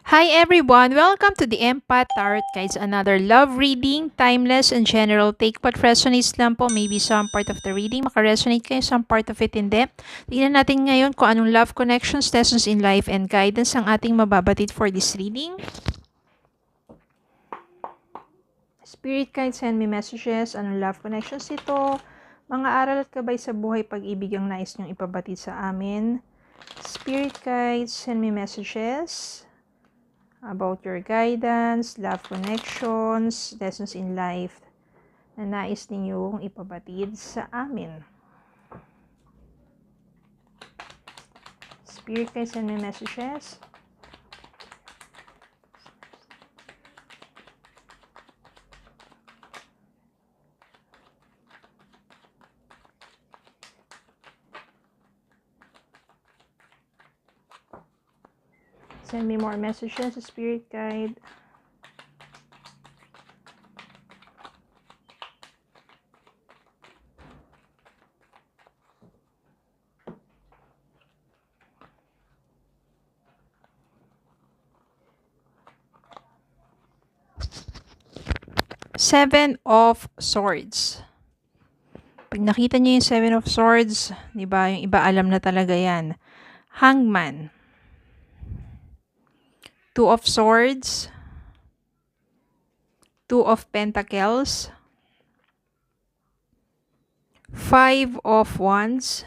Hi everyone! Welcome to the Empath Tarot Guides, another love reading, timeless and general. Take what resonates lang po. Maybe some part of the reading makaresonate kayo, some part of it hindi. Tingnan natin ngayon kung anong love connections, lessons in life, and guidance ang ating mababatid for this reading. Spirit guides, send me messages. Anong love connections ito? Mga aral at gabay sa buhay, pag-ibig ang nais niyong ipabatid sa amin. Spirit guides, send me messages about your guidance, love connections, lessons in life na nais ninyong ipabatid sa amin. Spirit guides, send me messages. Send me more messages, Spirit Guide. Seven of Swords. Pag nakita niyo yung Seven of Swords, di ba, yung iba alam na talaga yan. Hangman. Two of Swords. Two of Pentacles. Five of Wands.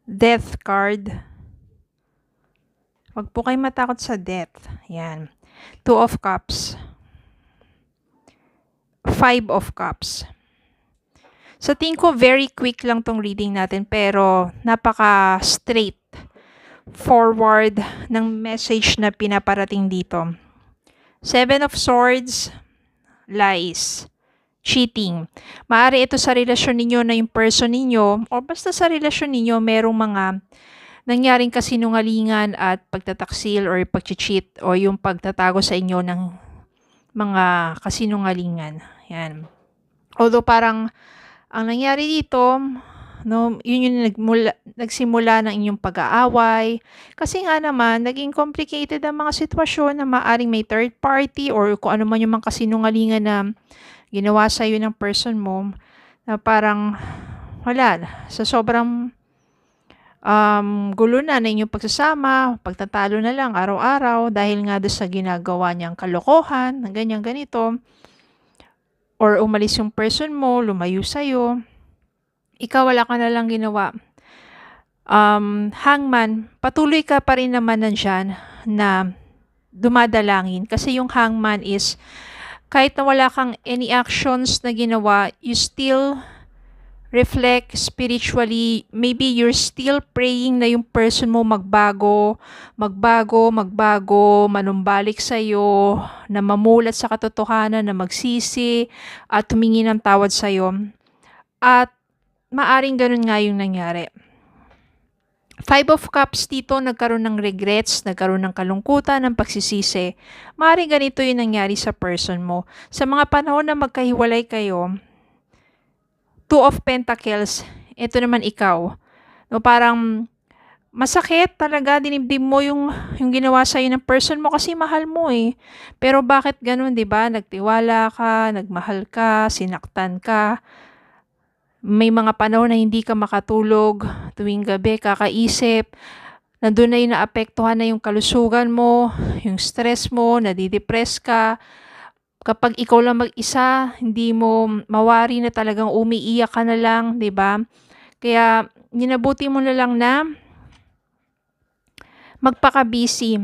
Death card. Huwag po kayo matakot sa death. Yan. Two of Cups. Five of Cups. Sa tingin ko, very quick lang tong reading natin, pero napaka-straight forward ng message na pinaparating dito. Seven of Swords, lies, cheating. Maaari ito sa relasyon ninyo na yung person ninyo, o basta sa relasyon ninyo, merong mga nangyaring kasinungalingan at pagtataksil or pag-cheat o yung pagtatago sa inyo ng mga kasinungalingan. Yan. Although parang ang nangyari dito, no, yun yung nagsimula ng inyong pag-aaway. Kasi nga naman, naging complicated ang mga sitwasyon na maaring may third party or kung ano man yung mga kasinungalingan na ginawa sa'yo ng person mo, na parang wala, sa sobrang gulo na inyong pagsasama, pagtatalo na lang araw-araw dahil nga doon sa ginagawa niyang kalokohan, ng ganyan-ganito, or umalis yung person mo, lumayo sa'yo, ikaw wala ka na lang ginawa. Hangman, patuloy ka pa rin naman nandyan na dumadalangin. Kasi yung hangman is, kahit na wala kang any actions na ginawa, you still reflect spiritually. Maybe you're still praying na yung person mo magbago, manumbalik sa'yo, na mamulat sa katotohanan, na magsisi, at humingi ng tawad sa'yo. At maaring ganun nga yung nangyari. Five of Cups dito, nagkaroon ng regrets, nagkaroon ng kalungkutan, ng pagsisisi. Maaring ganito yung nangyari sa person mo. Sa mga panahon na magkahiwalay kayo, Two of Pentacles, ito naman ikaw. No, parang masakit talaga, dinibdib mo yung ginawa sa'yo ng person mo kasi mahal mo eh. Pero bakit ganun, di ba? Nagtiwala ka, nagmahal ka, sinaktan ka. May mga panahon na hindi ka makatulog, tuwing gabi, kakaisip. Nandun na yung naapektuhan na yung kalusugan mo, yung stress mo, nadidepress ka. Kapag ikaw lang mag-isa, hindi mo mawari na talagang umiiyak ka na lang, di ba? Kaya, minabuti mo na lang na magpaka-busy.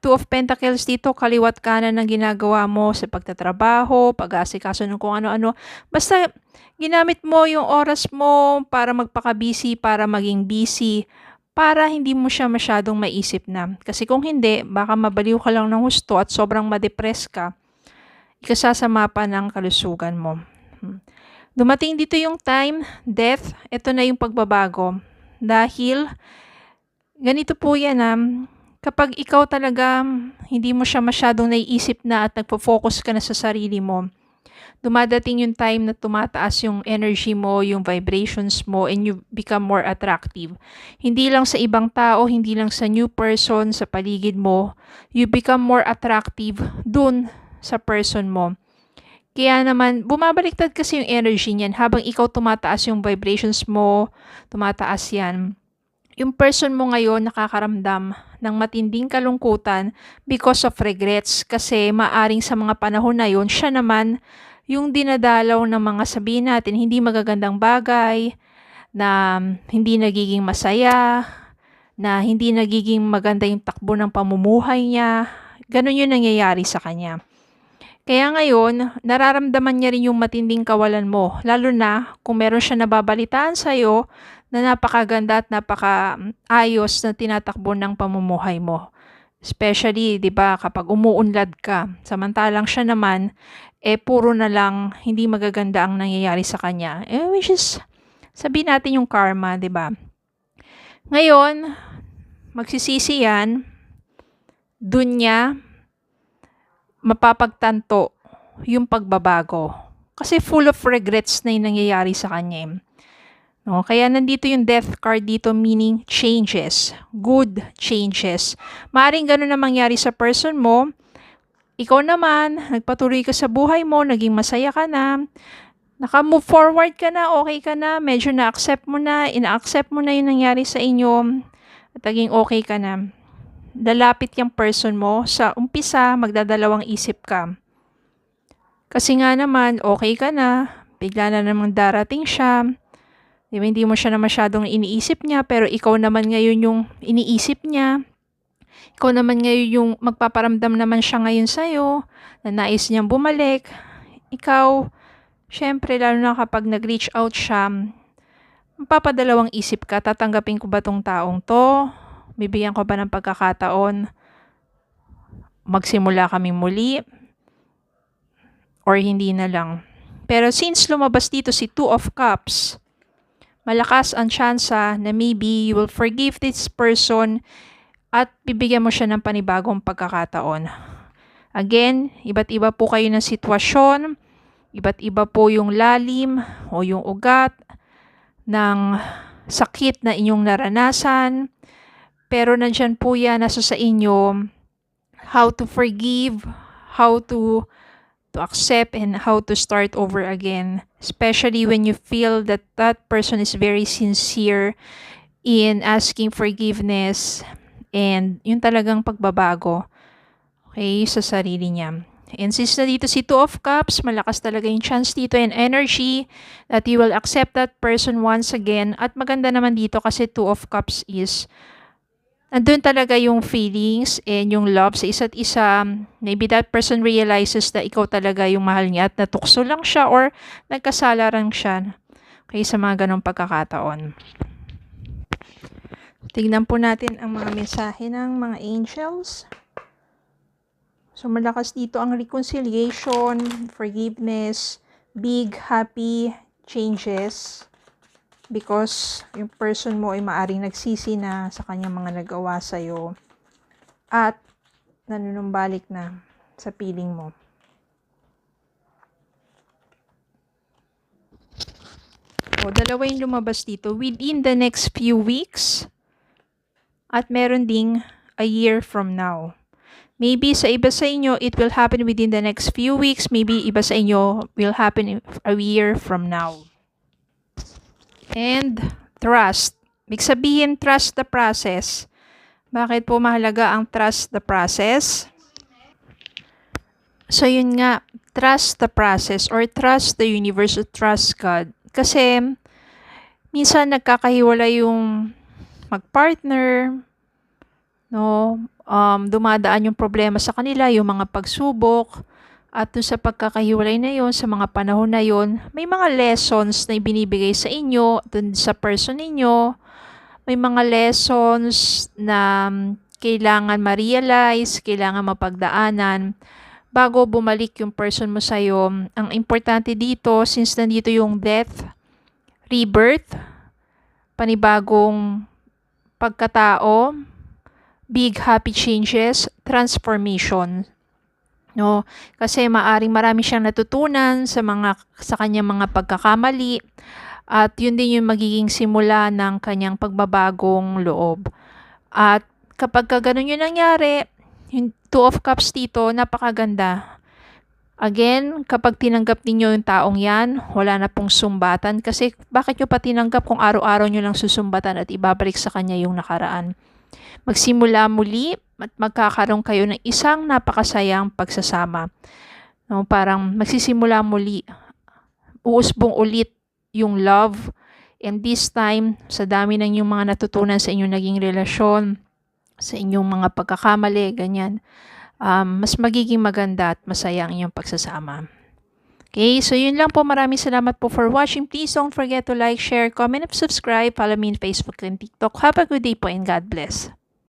Two of Pentacles dito, kaliwat kanan ng ginagawa mo sa pagtatrabaho, pag-aasikaso ng kung ano-ano. Basta, ginamit mo yung oras mo para magpaka-busy, para maging busy, para hindi mo siya masyadong maisip na. Kasi kung hindi, baka mabaliw ka lang ng husto at sobrang ma-depress ka. Ikasasama pa ng kalusugan mo. Dumating dito yung time, death, ito na yung pagbabago. Dahil, ganito po yan kapag ikaw talaga hindi mo siya masyadong naiisip na at nagpo-focus ka na sa sarili mo, dumadating yung time na tumataas yung energy mo, yung vibrations mo, and you become more attractive. Hindi lang sa ibang tao, hindi lang sa new person, sa paligid mo, you become more attractive dun sa person mo. Kaya naman, bumabaliktad kasi yung energy niyan habang ikaw tumataas yung vibrations mo, tumataas yan. Yung person mo ngayon nakakaramdam ng matinding kalungkutan because of regrets kasi maaring sa mga panahon na yun, siya naman yung dinadalaw ng mga sabihin natin hindi magagandang bagay, na hindi nagiging masaya, na hindi nagiging maganda yung takbo ng pamumuhay niya. Ganun yung nangyayari sa kanya. Kaya ngayon, nararamdaman niya rin yung matinding kawalan mo, lalo na kung meron siya nababalitaan sa'yo na napakaganda at napakaayos na tinatakbo ng pamumuhay mo. Especially, di ba, kapag umuunlad ka, samantalang siya naman, puro na lang hindi magaganda ang nangyayari sa kanya. Which is, sabihin natin yung karma, di ba? Ngayon, magsisisi yan, dun niya mapapagtanto yung pagbabago. Kasi full of regrets na yung nangyayari sa kanya. No? Kaya nandito yung death card dito, meaning changes. Good changes. Maaring ganun na mangyari sa person mo. Ikaw naman, nagpatuloy ka sa buhay mo, naging masaya ka na, naka-move forward ka na, okay ka na, medyo na-accept mo na, ina-accept mo na yung nangyari sa inyo, at naging okay ka na. Lalapit yung person mo, sa umpisa, magdadalawang isip ka. Kasi nga naman, okay ka na, bigla na namang darating siya, diba, hindi mo siya na masyadong iniisip niya, pero ikaw naman ngayon yung iniisip niya. Ikaw naman ngayon yung magpaparamdam naman siya ngayon sa'yo, na nais niyang bumalik. Ikaw, syempre, lalo na kapag nag-reach out siya, mapapadalawang isip ka, tatanggapin ko ba tong taong to? Bibigyan ko ba ng pagkakataon magsimula kami muli? Or hindi na lang? Pero since lumabas dito si Two of Cups, malakas ang tsansa na maybe you will forgive this person at bibigyan mo siya ng panibagong pagkakataon. Again, iba't iba po kayo ng sitwasyon, iba't iba po yung lalim o yung ugat ng sakit na inyong naranasan. Pero nandyan po yan, nasa sa inyo, how to forgive, how to accept, and how to start over again. Especially when you feel that that person is very sincere in asking forgiveness and yung talagang pagbabago, okay, sa sarili niya. And since na dito si Two of Cups, malakas talaga yung chance dito and energy that you will accept that person once again. At maganda naman dito kasi Two of Cups is nandun talaga yung feelings and yung love sa isa't isa. Maybe that person realizes na ikaw talaga yung mahal niya at natukso lang siya or nagkasala lang siya. Okay, sa mga ganong pagkakataon. Tignan po natin ang mga mensahe ng mga angels. So malakas dito ang reconciliation, forgiveness, big, happy changes. Because yung person mo ay maaring nagsisi na sa kanyang mga nagawa sa'yo at nanunumbalik na sa piling mo. O, dalawa yung lumabas dito within the next few weeks at meron ding a year from now. Maybe sa iba sa inyo, it will happen within the next few weeks. Maybe iba sa inyo will happen a year from now. And trust. Ibig sabihin, trust the process. Bakit po mahalaga ang trust the process? So yun nga, trust the process or trust the universe or trust God. Kasi minsan nagkakahiwalay yung magpartner, no? Dumadaan yung problema sa kanila, yung mga pagsubok. At dun sa pagkakahiwalay na yon, sa mga panahon na yon, may mga lessons na ibinibigay sa inyo, dun sa person ninyo. May mga lessons na kailangan ma-realize, kailangan mapagdaanan bago bumalik yung person mo sa'yo. Ang importante dito, since nandito yung death, rebirth, panibagong pagkatao, big happy changes, transformation. no? Kasi marami siyang natutunan sa kanyang mga pagkakamali at yun din yung magiging simula ng kanyang pagbabagong loob. At kapag ganun yung nangyari, yung Two of Cups dito, napakaganda. Again, kapag tinanggap ninyo yung taong yan, wala na pong sumbatan. Kasi bakit nyo pa tinanggap kung araw-araw nyo lang susumbatan at ibabalik sa kanya yung nakaraan? Magsimula muli at magkakaroon kayo ng isang napakasayang pagsasama. No, parang magsisimula muli. Uusbong ulit yung love. And this time, sa dami ng yung mga natutunan sa inyong naging relasyon, sa inyong mga pagkakamali, ganyan, mas magiging maganda at masaya ang inyong pagsasama. Okay, so yun lang po. Maraming salamat po for watching. Please don't forget to like, share, comment, and subscribe. Follow me on Facebook and TikTok. Have a good day po and God bless.